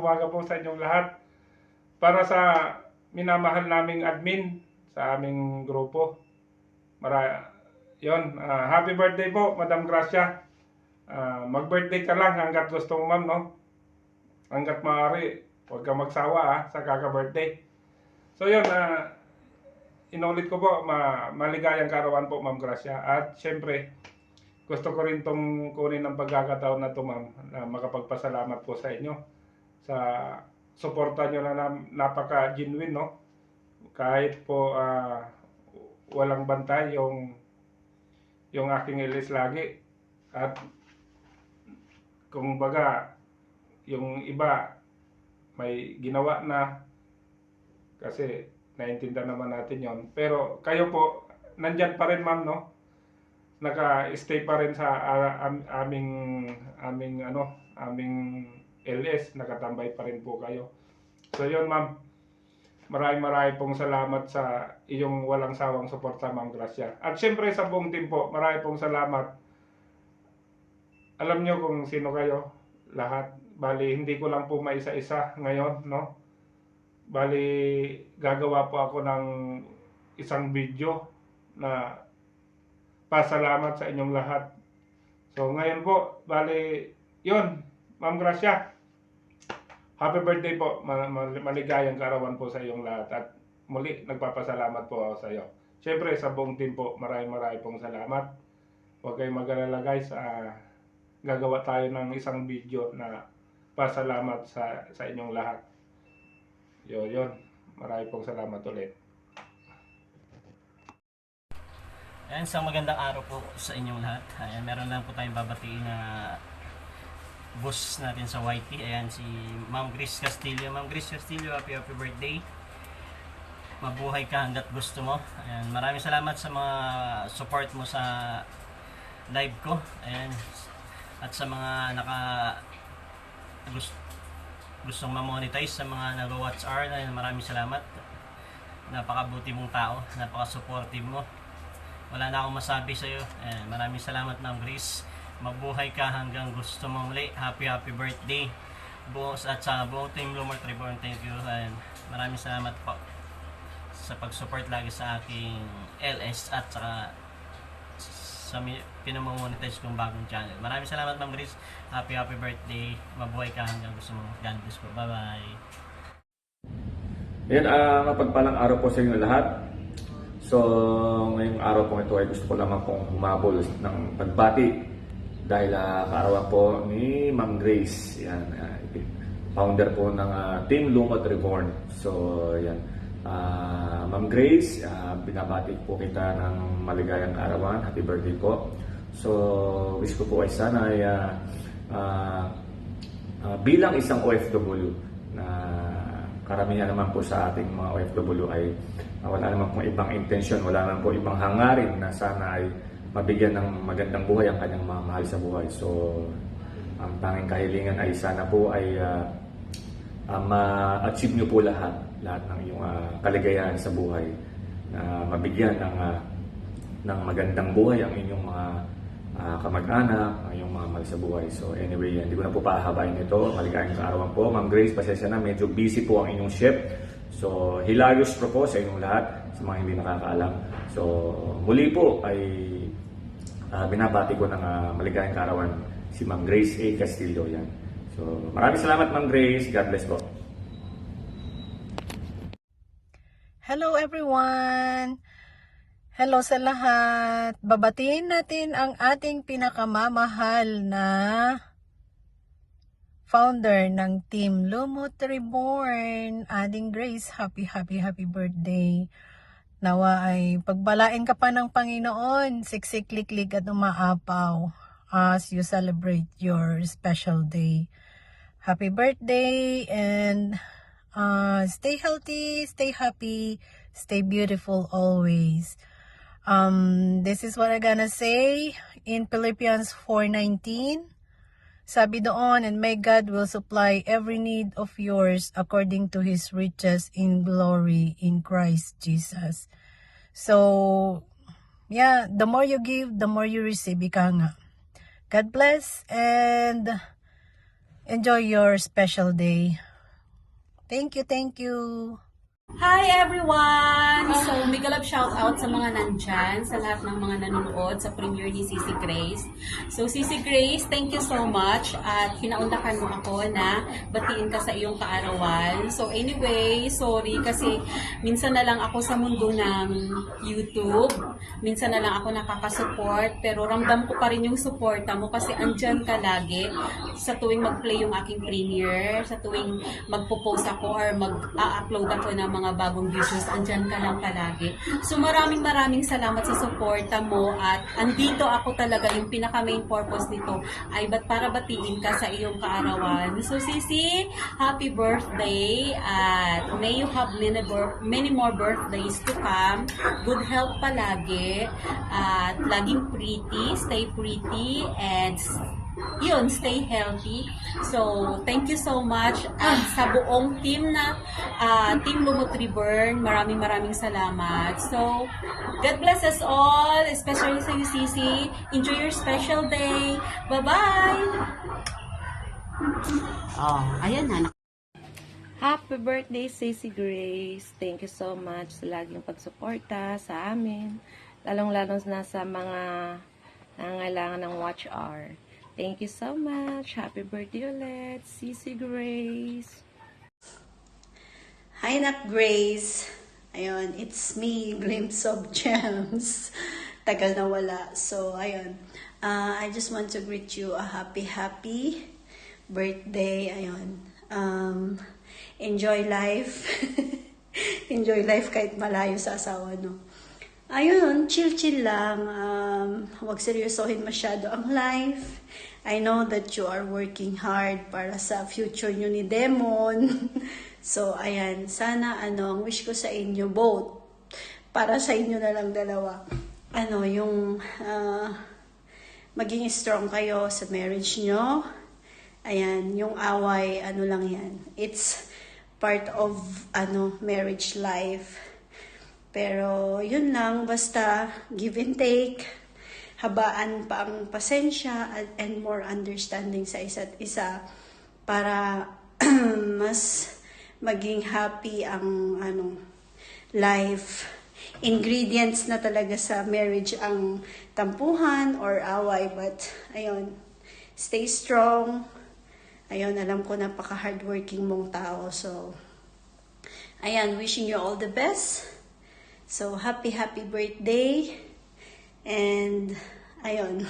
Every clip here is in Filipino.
umaga po sa inyong lahat. Para sa minamahal naming admin sa aming grupo. Happy birthday po, Madam Gracia. Mag-birthday ka lang hanggat gusto mo, ma'am, no? Hanggat maaari, huwag kang magsawa sa kaka-birthday. So yun, inulit ko po, maligayang karawan po, Ma'am Gracia. At syempre, gusto ko rin tong kunin ng pagkakataon na to, ma'am, na makapagpasalamat po sa inyo sa suporta nyo na napaka-genuine, no? Kahit po walang bantay yung aking ilis lagi. At kung baga, yung iba may ginawa na kasi naiintindihan naman natin yon. Pero kayo po, nandyan pa rin, ma'am, no? Naka-stay pa rin sa aming LS, nakatambay pa rin po kayo. So yun, ma'am, maraming pong salamat sa iyong walang sawang suporta, Ma'am Gracia. At syempre sa buong team po, maraming pong salamat. Alam nyo kung sino kayo, lahat. Bali, hindi ko lang po maisa-isa ngayon, no? Bali, gagawa po ako ng isang video na pasalamat sa inyong lahat. So ngayon po, bali, yun, Ma'am Gracia, happy birthday po, maligayang karawan po sa iyong lahat. At muli, nagpapasalamat po ako sa iyo. Siyempre, sa buong team po, maraming pong salamat. Huwag kayong mag-alala, guys, gagawa tayo ng isang video na pasalamat sa inyong lahat. Yun. Maraming pong salamat ulit. Ayan, isang magandang araw po sa inyong lahat. Ayan, meron lang po tayong babatiin na boss natin sa YT. Ayan, si Ma'am Grace Castillo. Ma'am Grace Castillo, happy birthday. Mabuhay ka hanggat gusto mo. Ayan, maraming salamat sa mga support mo sa live ko. Ayan, at sa mga gustong ma-monetize, sa mga nag-watch hour, maraming salamat. Napakabuti mong tao, napaka-supportive mo. Wala na akong masabi sa iyo. Maraming salamat, Ma'am Grace. Mabuhay ka hanggang gusto mo muli. Happy birthday. Boss at sa buong team Lumart Reborn, thank you. Maraming salamat po sa pag-support lagi sa aking LS at sa pinamamonetize kong bagong channel. Maraming salamat, Ma'am Grace. Happy birthday. Mabuhay ka hanggang gusto mo. God bless po. Bye-bye. Yan, mapagpalang araw po sa inyo lahat. So, ngayong araw po ito ay gusto ko lamang pong humabol ng pagbati dahil kaarawan po ni Ma'am Grace. Yan, founder po ng Team Lumart Reborn. So, yan. Ma'am Grace, binabati po kita ng maligayang kaarawan. Happy birthday po. So, wish ko po ay sana ay bilang isang OFW na karamihan naman po sa ating mga OFW ay wala naman pong ibang intensyon, wala naman po ibang hangarin na sana ay mabigyan ng magandang buhay ang kanyang mga mahal sa buhay. So, ang tanging kahilingan ay sana po ay ma-achieve nyo po lahat ng iyong kaligayahan sa buhay, na mabigyan ng magandang buhay ang inyong mga kamag-anak, ang inyong mga mahal sa buhay. So anyway, hindi ko na po pahabain ito. Maligayang kaarawan po. Ma'am Grace, pasensya na, medyo busy po ang inyong shift. So hilarious po sa inyong lahat, sa mga hindi nakakaalam. So muli po ay binabati ko ng maligayang kaarawan si Ma'am Grace A. Castillo. Yan. So maraming salamat, Ma'am Grace. God bless po. Hello everyone! Hello sa lahat! Babatiin natin ang ating pinakamamahal na founder ng Team Lumart Reborn, Ading Grace. Happy birthday! Nawa ay pagbalain ka pa ng Panginoon, siksik-liklik at umaapaw as you celebrate your special day. Happy birthday and stay healthy, stay happy, stay beautiful always. This is what I'm gonna say in Philippians 4:19. Sabi doon, and may God will supply every need of yours according to His riches in glory in Christ Jesus. So, yeah, the more you give, the more you receive. Ika nga. God bless and enjoy your special day. Thank you, thank you. Hi everyone! So, mega love shout out sa mga nandyan, sa lahat ng mga nanonood sa premiere ni Sisi Grace. So, Sisi Grace, thank you so much at pinaunlakan mo ako na batiin ka sa iyong kaarawan. So, anyway, sorry kasi minsan na lang ako sa mundo ng YouTube, minsan na lang ako nakakasupport, pero ramdam ko pa rin yung suporta mo kasi andyan ka lagi sa tuwing mag-play yung aking premiere, sa tuwing magpo-post ako or mag-upload ako ng mga bagong videos, andyan ka lang palagi. So maraming salamat sa suporta mo at andito ako talaga, yung pinaka main purpose nito ay para batiin ka sa iyong kaarawan. So Sisi, happy birthday at may you have many more birthdays to come. Good health palagi at laging pretty, stay pretty and yun, stay healthy. So, thank you so much. At sa buong team na Team Lumot Reborn, maraming salamat. So, God bless us all, especially sa UCC. Enjoy your special day. Bye-bye! Oh, ayan na. Happy birthday, Sisi Grace. Thank you so much sa laging pagsuporta sa amin. Lalong-lalong na sa mga nangangailangan ng watch hour. Thank you so much. Happy birthday ulit, Sisi Grace. Hi, Nak Grace. Ayun, it's me, Glimpse of Gems. Tagal na wala. So, ayun. I just want to greet you a happy birthday. Ayun. Enjoy life. Enjoy life kahit malayo sa asawa, no? Ayun, chill lang. Huwag seryosohin masyado ang life. I know that you are working hard para sa future nyo ni Demon. So, ayan, sana, ang wish ko sa inyo both, para sa inyo na lang dalawa, yung maging strong kayo sa marriage nyo. Ayan, yung away, lang yan. It's part of, marriage life. Pero, yun lang, basta give and take, habaan pa ang pasensya and more understanding sa isa't isa para mas maging happy ang life. Ingredients na talaga sa marriage ang tampuhan or away, but ayun, stay strong. Ayun, alam ko napaka-hardworking mong tao. So, ayan, wishing you all the best. So, happy birthday. And, ayun.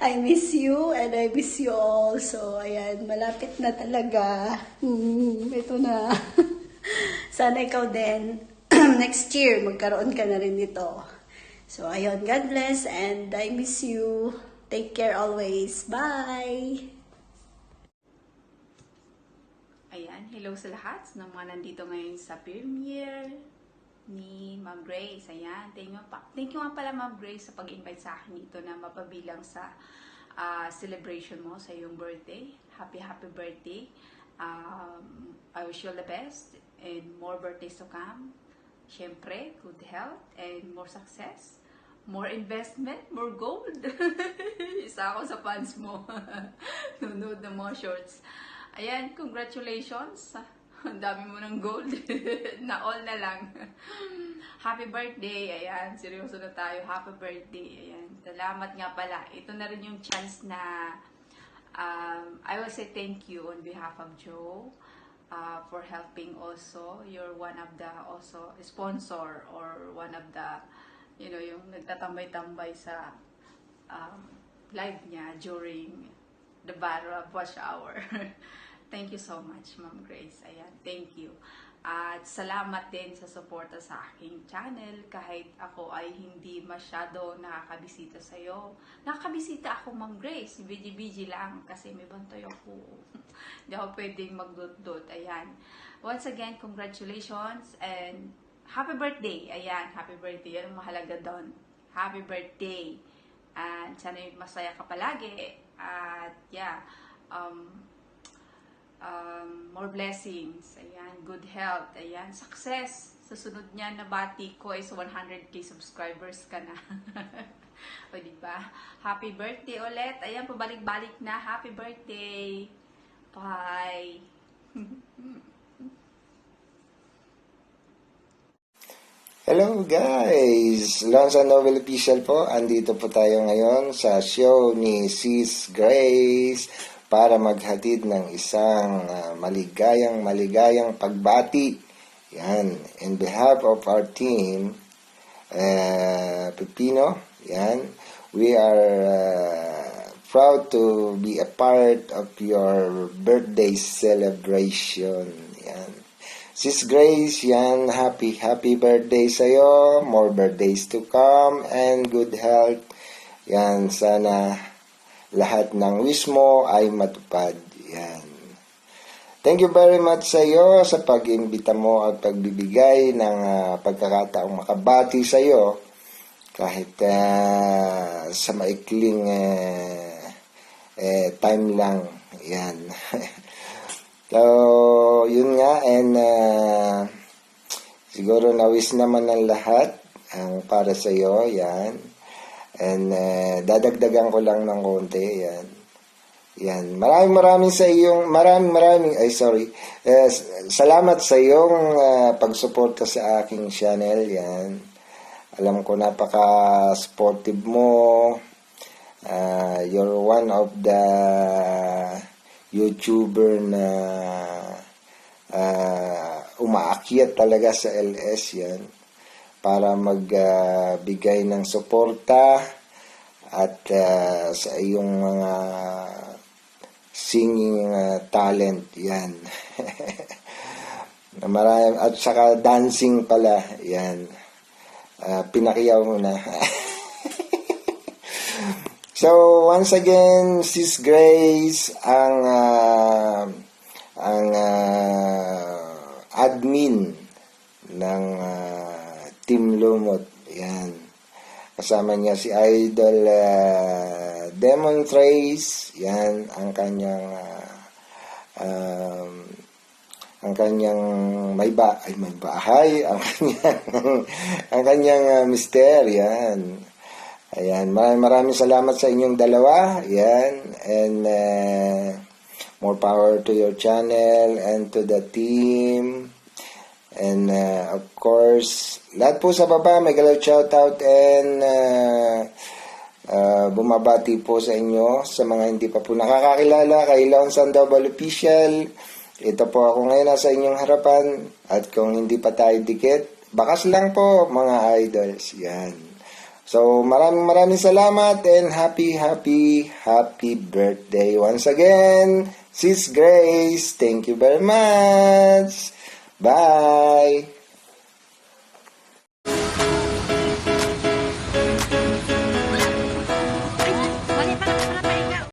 I miss you and I miss you all. So, ayan, malapit na talaga. Ito na. Sana ikaw din. Next year, magkaroon ka na rin nito. So, ayun, God bless and I miss you. Take care always. Bye! Ayan, hello sa lahat ng mga nandito ngayon sa premiere ni Ma'am Grace. Ayan, thank you nga pala Ma'am Grace sa pag-invite sa akin dito na mapabilang sa celebration mo sa iyong birthday. Happy birthday. I wish you all the best and more birthdays to come. Siyempre, good health and more success. More investment, more gold. Isa ako sa fans mo. Nunod na mga shorts. Ayan, congratulations. Ang dami mo ng gold. Na all na lang. Happy birthday. Ayan, seryoso na tayo. Happy birthday. Ayan, salamat nga pala. Ito na rin yung chance na I will say thank you on behalf of Joe for helping also. You're one of the also sponsor or one of the, yung nagtatambay-tambay sa live niya during the battle of watch hour. Thank you so much, Ma'am Grace. Ayan, thank you. At salamat din sa suporta sa aking channel kahit ako ay hindi masyado nakakabisita sa'yo. Nakakabisita ako, Ma'am Grace. Busy lang kasi may bantay ako. Hindi ako pwedeng magdot-dot. Ayan. Once again, congratulations and happy birthday. Ayan, happy birthday. Yan ang mahalaga doon. Happy birthday. And sana masaya ka palagi. At yeah, more blessings, ayan, good health, ayan, success. Susunod niya na bati ko is 100k subscribers ka na. O diba? Happy birthday ulit. Ayan, pabalik-balik na. Happy birthday. Bye. Hello guys! Lance and Novel Official po. Andito po tayo ngayon sa show ni Sis Grace para maghatid ng isang maligayang pagbati. Yan. In behalf of our team, Pepino, yan, we are proud to be a part of your birthday celebration. Yan. Sis Grace, yan, happy birthday sa'yo, more birthdays to come, and good health. Yan, sana lahat ng wish mo ay matupad. Yan. Thank you very much sa'yo sa pag-imbita mo at pagbibigay ng pagkakataong makabati sa'yo kahit sa maikling time lang. Yan. So, yun nga, and siguro na-wish naman ng lahat ang para sa iyo, yan. And dadagdagan ko lang ng konti, yan. Yan. Maraming salamat sa iyong pagsuporta sa aking channel, yan. Alam ko napaka-supportive mo. You're one of the YouTuber na umaakyat talaga sa LS, yan, para magbigay ng suporta at sa iyong mga singing talent, yan. At saka dancing pala, yan. Pinakiyaw mo na. So, once again, Sis Grace, ang admin ng Team Lumot. Yan. Kasama niya si Idol Demon Trace. Yan, ang kanyang may bahay, ang kanyang mister, yan. Ayan, maraming salamat sa inyong dalawa. Ayan, and more power to your channel and to the team. And of course, lahat po sa baba, may galaw shoutout and bumabati po sa inyo. Sa mga hindi pa po nakakakilala, kay Lance and Double Official. Ito po ako ngayon nasa inyong harapan. At kung hindi pa tayo dikit, bakas lang po mga idols. Yan. So, maraming salamat and happy birthday once again, Sis Grace. Thank you very much. Bye.